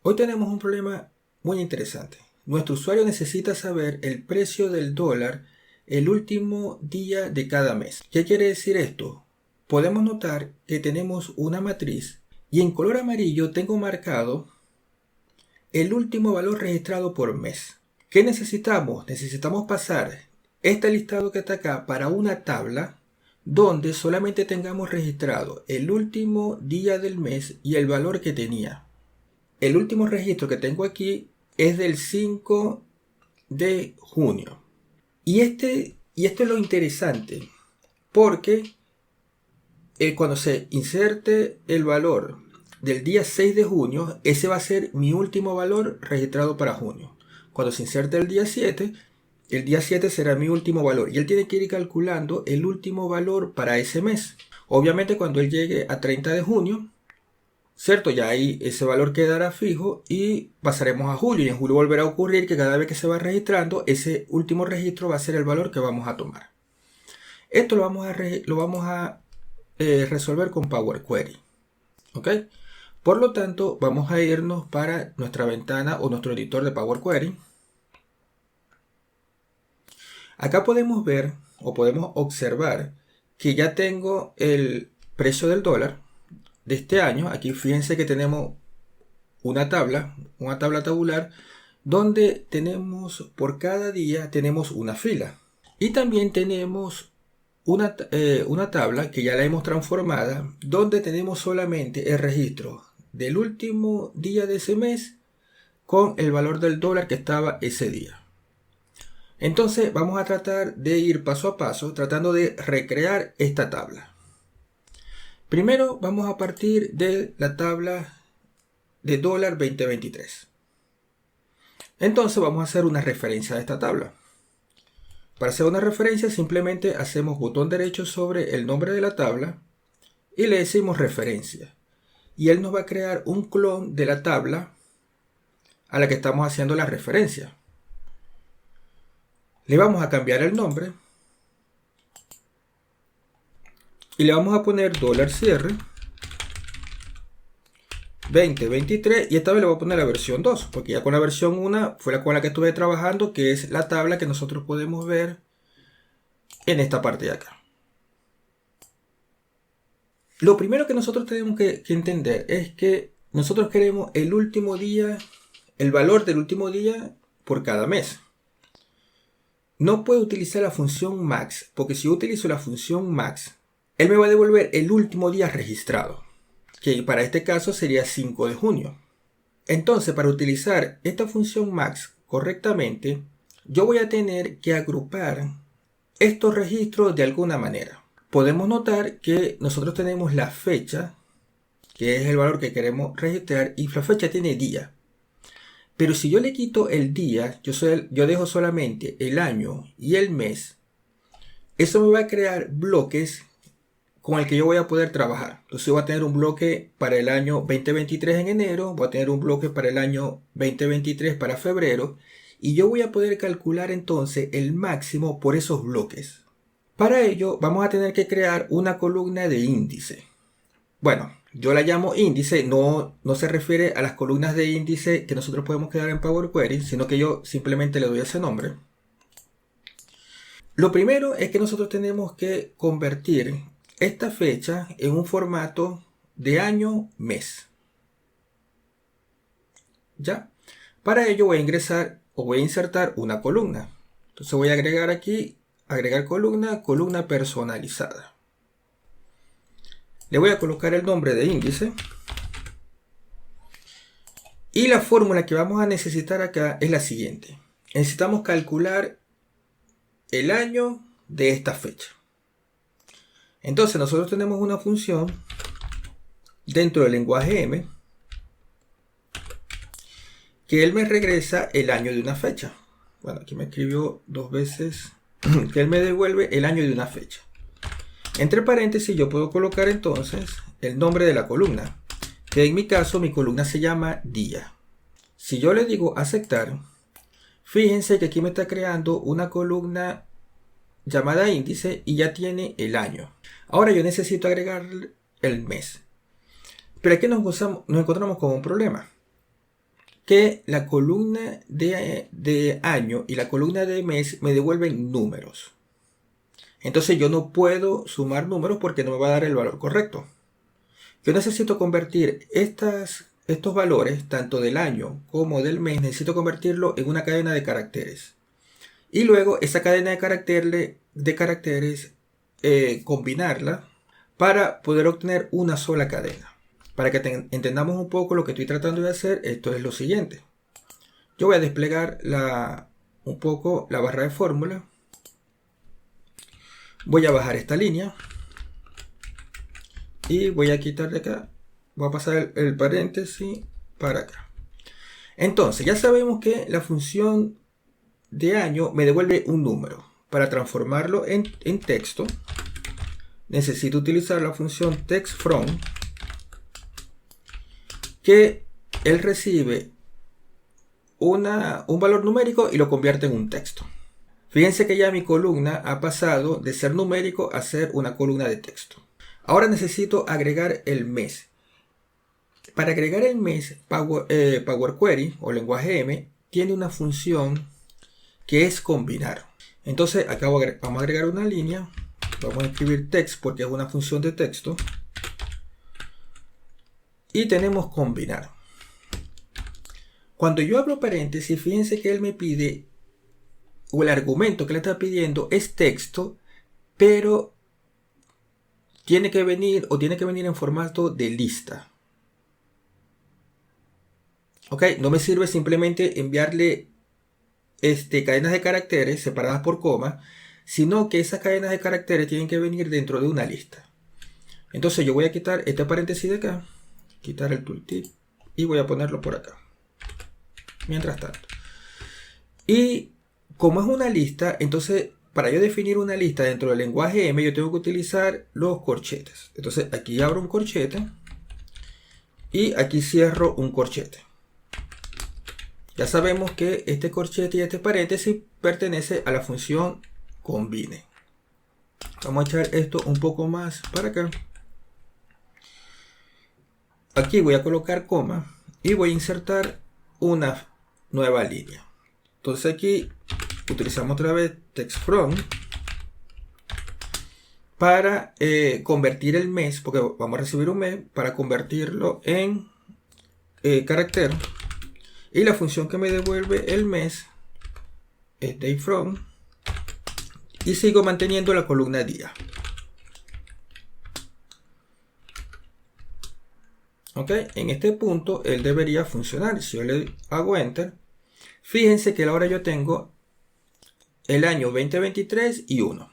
Hoy tenemos un problema muy interesante. Nuestro usuario necesita saber el precio del dólar el último día de cada mes. ¿Qué quiere decir esto? Podemos notar que tenemos una matriz y en color amarillo tengo marcado el último valor registrado por mes. ¿Qué necesitamos? Necesitamos pasar este listado que está acá para una tabla donde solamente tengamos registrado el último día del mes y el valor que tenía. El último registro que tengo aquí es del 5 de junio. Y esto es lo interesante, porque cuando se inserte el valor del día 6 de junio, ese va a ser mi último valor registrado para junio. Cuando se inserte el día 7 será mi último valor. Y él tiene que ir calculando el último valor para ese mes. Obviamente cuando él llegue a 30 de junio, ¿cierto? Ya ahí ese valor quedará fijo y pasaremos a julio. Y en julio volverá a ocurrir que cada vez que se va registrando, ese último registro va a ser el valor que vamos a tomar. Esto lo vamos a resolver con Power Query. ¿Ok? Por lo tanto, vamos a irnos para nuestra ventana o nuestro editor de Power Query. Acá podemos ver o podemos observar que ya tengo el precio del dólar de este año. Aquí fíjense que tenemos una tabla tabular donde tenemos por cada día tenemos una fila y también tenemos una tabla que ya la hemos transformada donde tenemos solamente el registro del último día de ese mes con el valor del dólar que estaba ese día. Entonces vamos a tratar de ir paso a paso tratando de recrear esta tabla. Primero vamos a partir de la tabla de dólar 2023. Entonces vamos a hacer una referencia de esta tabla. Para hacer una referencia simplemente hacemos botón derecho sobre el nombre de la tabla y le decimos referencia. Y él nos va a crear un clon de la tabla a la que estamos haciendo la referencia. Le vamos a cambiar el nombre y le vamos a poner dólar cierre 2023 y esta vez le voy a poner la versión 2 porque ya con la versión 1 fue la con la que estuve trabajando, que es la tabla que nosotros podemos ver en esta parte de acá. Lo primero que nosotros tenemos que entender es que nosotros queremos el último día, el valor del último día por cada mes. No puedo utilizar la función max, porque si yo utilizo la función max, él me va a devolver el último día registrado, que para este caso sería 5 de junio. Entonces, para utilizar esta función max correctamente, yo voy a tener que agrupar estos registros de alguna manera. Podemos notar que nosotros tenemos la fecha, que es el valor que queremos registrar, y la fecha tiene día. Pero si yo le quito el día, yo dejo solamente el año y el mes, eso me va a crear bloques con el que yo voy a poder trabajar. Entonces voy a tener un bloque para el año 2023 en enero, voy a tener un bloque para el año 2023 para febrero, y yo voy a poder calcular entonces el máximo por esos bloques. Para ello vamos a tener que crear una columna de índice. Bueno, yo la llamo índice, no se refiere a las columnas de índice que nosotros podemos crear en Power Query, sino que yo simplemente le doy ese nombre. Lo primero es que nosotros tenemos que convertir esta fecha en un formato de año-mes. ¿Ya? Para ello voy a ingresar o voy a insertar una columna. Entonces voy a agregar aquí, agregar columna personalizada. Le voy a colocar el nombre de índice. Y la fórmula que vamos a necesitar acá es la siguiente. Necesitamos calcular el año de esta fecha. Entonces nosotros tenemos una función dentro del lenguaje M que él me regresa el año de una fecha. Bueno, aquí me escribió dos veces que él me devuelve el año de una fecha. Entre paréntesis yo puedo colocar entonces el nombre de la columna, que en mi caso mi columna se llama día. Si yo le digo aceptar, fíjense que aquí me está creando una columna llamada índice y ya tiene el año. Ahora yo necesito agregar el mes. Pero aquí nos encontramos con un problema. que la columna de año y la columna de mes me devuelven números. Entonces yo no puedo sumar números porque no me va a dar el valor correcto. Yo necesito convertir estos valores, tanto del año como del mes, necesito convertirlo en una cadena de caracteres. Y luego esa cadena de caracteres combinarla para poder obtener una sola cadena. Para que entendamos un poco lo que estoy tratando de hacer, esto es lo siguiente. Yo voy a desplegar un poco la barra de fórmula. Voy a bajar esta línea. Y voy a quitar de acá. Voy a pasar el paréntesis para acá. Entonces, ya sabemos que la función de año me devuelve un número. Para transformarlo en texto, necesito utilizar la función textFrom, que él recibe un valor numérico y lo convierte en un texto. Fíjense que ya mi columna ha pasado de ser numérico a ser una columna de texto. Ahora necesito agregar el mes. Para agregar el mes, Power Query o lenguaje M tiene una función que es combinar. Entonces acá vamos a agregar una línea. Vamos a escribir text porque es una función de texto. Y tenemos combinar. Cuando yo abro paréntesis, fíjense que él me pide, o el argumento que le está pidiendo es texto, pero tiene que venir en formato de lista. Ok, no me sirve simplemente enviarle cadenas de caracteres separadas por coma, sino que esas cadenas de caracteres tienen que venir dentro de una lista. Entonces yo voy a quitar este paréntesis de acá, quitar el tooltip y voy a ponerlo por acá. Mientras tanto. Y como es una lista, entonces para yo definir una lista dentro del lenguaje M, yo tengo que utilizar los corchetes. Entonces aquí abro un corchete y aquí cierro un corchete. Ya sabemos que este corchete y este paréntesis pertenece a la función combine. Vamos a echar esto un poco más para acá. Aquí voy a colocar coma y voy a insertar una nueva línea. Entonces aquí utilizamos otra vez textFrom para convertir el mes, porque vamos a recibir un mes, para convertirlo en carácter. Y la función que me devuelve el mes es dayFrom. Y sigo manteniendo la columna día. Ok, en este punto él debería funcionar. Si yo le hago enter, fíjense que ahora yo tengo el año 2023 y 1.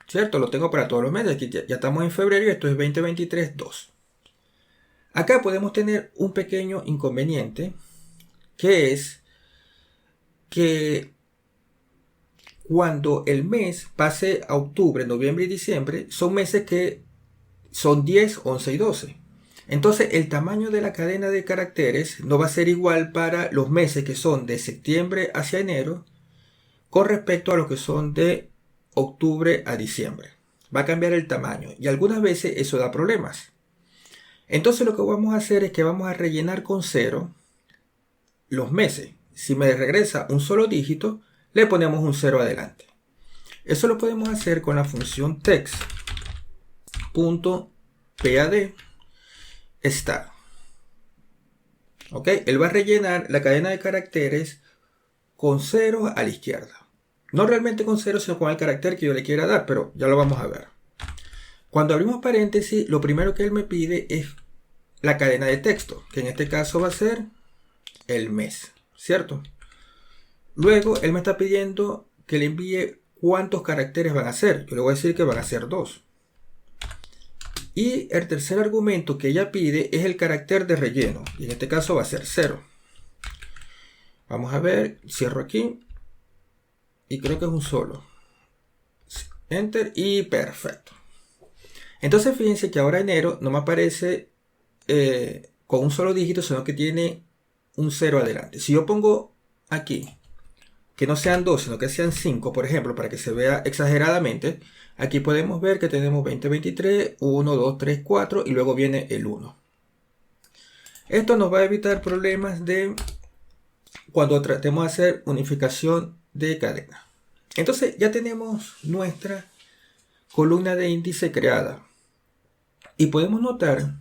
¿Cierto? Lo tengo para todos los meses. Aquí ya estamos en febrero y esto es 2023 2. Acá podemos tener un pequeño inconveniente, que es que cuando el mes pase a octubre, noviembre y diciembre, son meses que son 10, 11 y 12. Entonces el tamaño de la cadena de caracteres no va a ser igual para los meses que son de septiembre hacia enero con respecto a los que son de octubre a diciembre. Va a cambiar el tamaño y algunas veces eso da problemas. Entonces lo que vamos a hacer es que vamos a rellenar con 0 los meses. Si me regresa un solo dígito, le ponemos un 0 adelante. Eso lo podemos hacer con la función text.pad star. Ok, él va a rellenar la cadena de caracteres con 0 a la izquierda. No realmente con 0, sino con el carácter que yo le quiera dar, pero ya lo vamos a ver. Cuando abrimos paréntesis, lo primero que él me pide es la cadena de texto, que en este caso va a ser el mes, ¿cierto? Luego él me está pidiendo que le envíe cuántos caracteres van a ser. Yo le voy a decir que van a ser 2. Y el tercer argumento que ella pide es el carácter de relleno, y en este caso va a ser 0. Vamos a ver, cierro aquí y creo que es un solo. Enter y perfecto. Entonces fíjense que ahora enero no me aparece con un solo dígito, sino que tiene un 0 adelante. Si yo pongo aquí que no sean 2, sino que sean 5, por ejemplo, para que se vea exageradamente, aquí podemos ver que tenemos 2023, 1, 2, 3, 4 y luego viene el 1. Esto nos va a evitar problemas de cuando tratemos de hacer unificación de cadena. Entonces ya tenemos nuestra columna de índice creada y podemos notar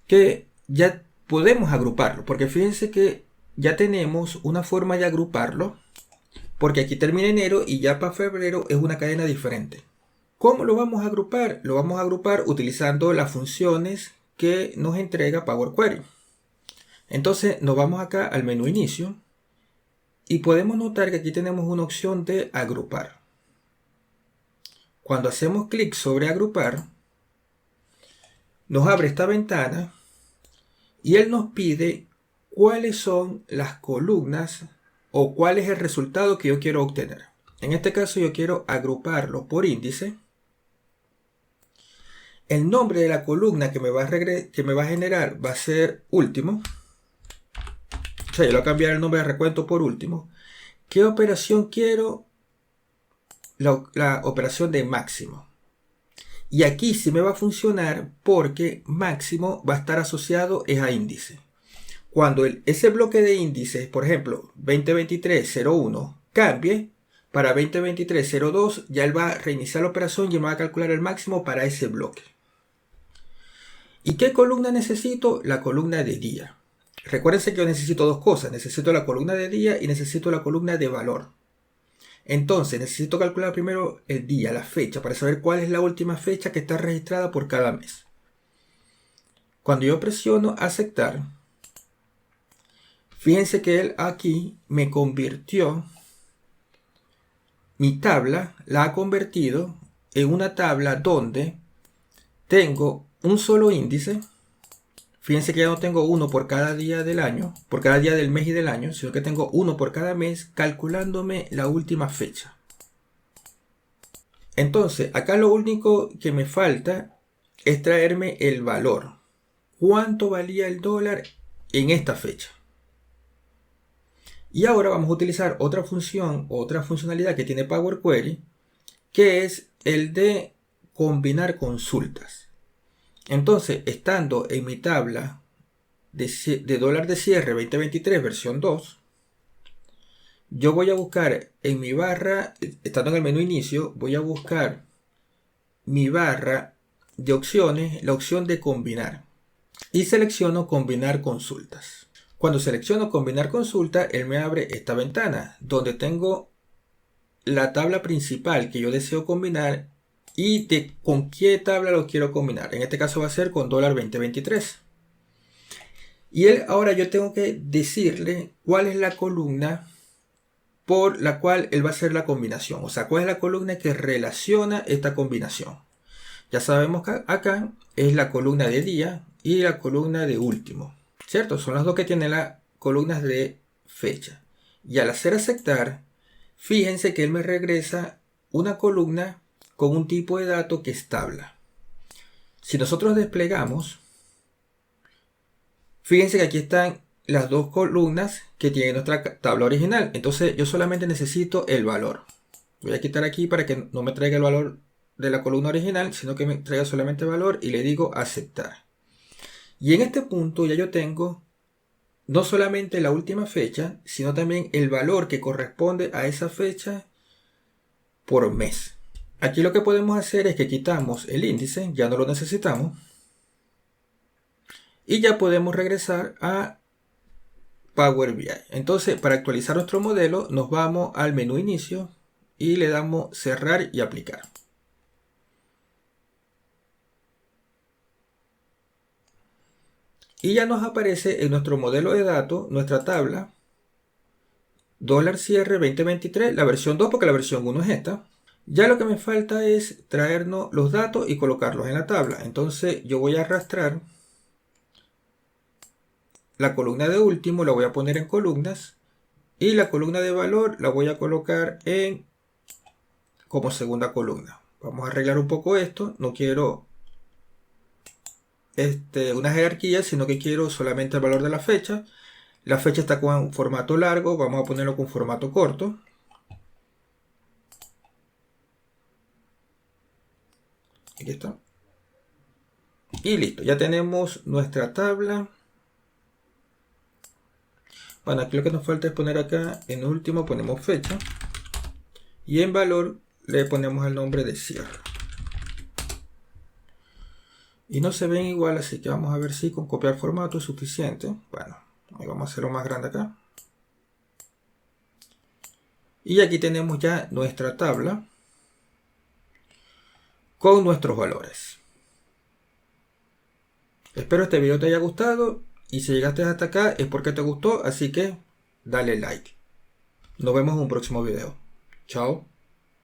que ya podemos agruparlo, porque fíjense que ya tenemos una forma de agruparlo, porque aquí termina enero y ya para febrero es una cadena diferente. ¿Cómo lo vamos a agrupar? Lo vamos a agrupar utilizando las funciones que nos entrega Power Query. Entonces nos vamos acá al menú inicio y podemos notar que aquí tenemos una opción de agrupar. Cuando hacemos clic sobre agrupar, nos abre esta ventana y él nos pide cuáles son las columnas o cuál es el resultado que yo quiero obtener. En este caso yo quiero agruparlo por índice. El nombre de la columna que me va a generar va a ser último. O sea, yo le voy a cambiar el nombre de recuento por último. ¿Qué operación quiero? La operación de máximo. Y aquí sí me va a funcionar porque máximo va a estar asociado a índice. Cuando ese bloque de índices, por ejemplo, 2023-01 cambie para 2023-02, ya él va a reiniciar la operación y me va a calcular el máximo para ese bloque. ¿Y qué columna necesito? La columna de día. Recuérdense que yo necesito dos cosas. Necesito la columna de día y necesito la columna de valor. Entonces necesito calcular primero el día, la fecha, para saber cuál es la última fecha que está registrada por cada mes. Cuando yo presiono aceptar, fíjense que él aquí me convirtió, mi tabla la ha convertido en una tabla donde tengo un solo índice. Fíjense que ya no tengo uno por cada día del año, por cada día del mes y del año, sino que tengo uno por cada mes calculándome la última fecha. Entonces, acá lo único que me falta es traerme el valor. ¿Cuánto valía el dólar en esta fecha? Y ahora vamos a utilizar otra función, otra funcionalidad que tiene Power Query, que es el de combinar consultas. Entonces, estando en mi tabla de dólar de cierre 2023 versión 2, yo voy a buscar en mi barra, estando en el menú inicio, voy a buscar mi barra de opciones, la opción de combinar. Y selecciono combinar consultas. Cuando selecciono combinar consulta, él me abre esta ventana donde tengo la tabla principal que yo deseo combinar y con qué tabla lo quiero combinar. En este caso va a ser con dólar 2023. Y ahora yo tengo que decirle cuál es la columna por la cual él va a hacer la combinación. O sea, cuál es la columna que relaciona esta combinación. Ya sabemos que acá es la columna de día y la columna de último. ¿Cierto? Son las dos que tienen las columnas de fecha. Y al hacer aceptar, fíjense que él me regresa una columna con un tipo de dato que es tabla. Si nosotros desplegamos, fíjense que aquí están las dos columnas que tiene nuestra tabla original. Entonces yo solamente necesito el valor. Voy a quitar aquí para que no me traiga el valor de la columna original, sino que me traiga solamente el valor y le digo aceptar. Y en este punto ya yo tengo no solamente la última fecha, sino también el valor que corresponde a esa fecha por mes. Aquí lo que podemos hacer es que quitamos el índice, ya no lo necesitamos. Y ya podemos regresar a Power BI. Entonces, para actualizar nuestro modelo, nos vamos al menú inicio y le damos cerrar y aplicar. Y ya nos aparece en nuestro modelo de datos nuestra tabla dólar cierre 2023, la versión 2, porque la versión 1 es esta. Ya lo que me falta es traernos los datos y colocarlos en la tabla. Entonces yo voy a arrastrar la columna de último, la voy a poner en columnas, y la columna de valor la voy a colocar como segunda columna. Vamos a arreglar un poco esto. No quiero una jerarquía, sino que quiero solamente el valor de la fecha. La fecha está con formato largo, vamos a ponerlo con formato corto. Aquí está. Y listo, ya tenemos nuestra tabla Bueno, aquí lo que nos falta es poner acá, en último ponemos fecha. Y en valor le ponemos el nombre de cierre. Y no se ven igual, así que vamos a ver si con copiar formato es suficiente. Bueno, ahí vamos a hacerlo más grande acá. Y aquí tenemos ya nuestra tabla con nuestros valores. Espero este video te haya gustado y si llegaste hasta acá es porque te gustó, así que dale like. Nos vemos en un próximo video. Chao.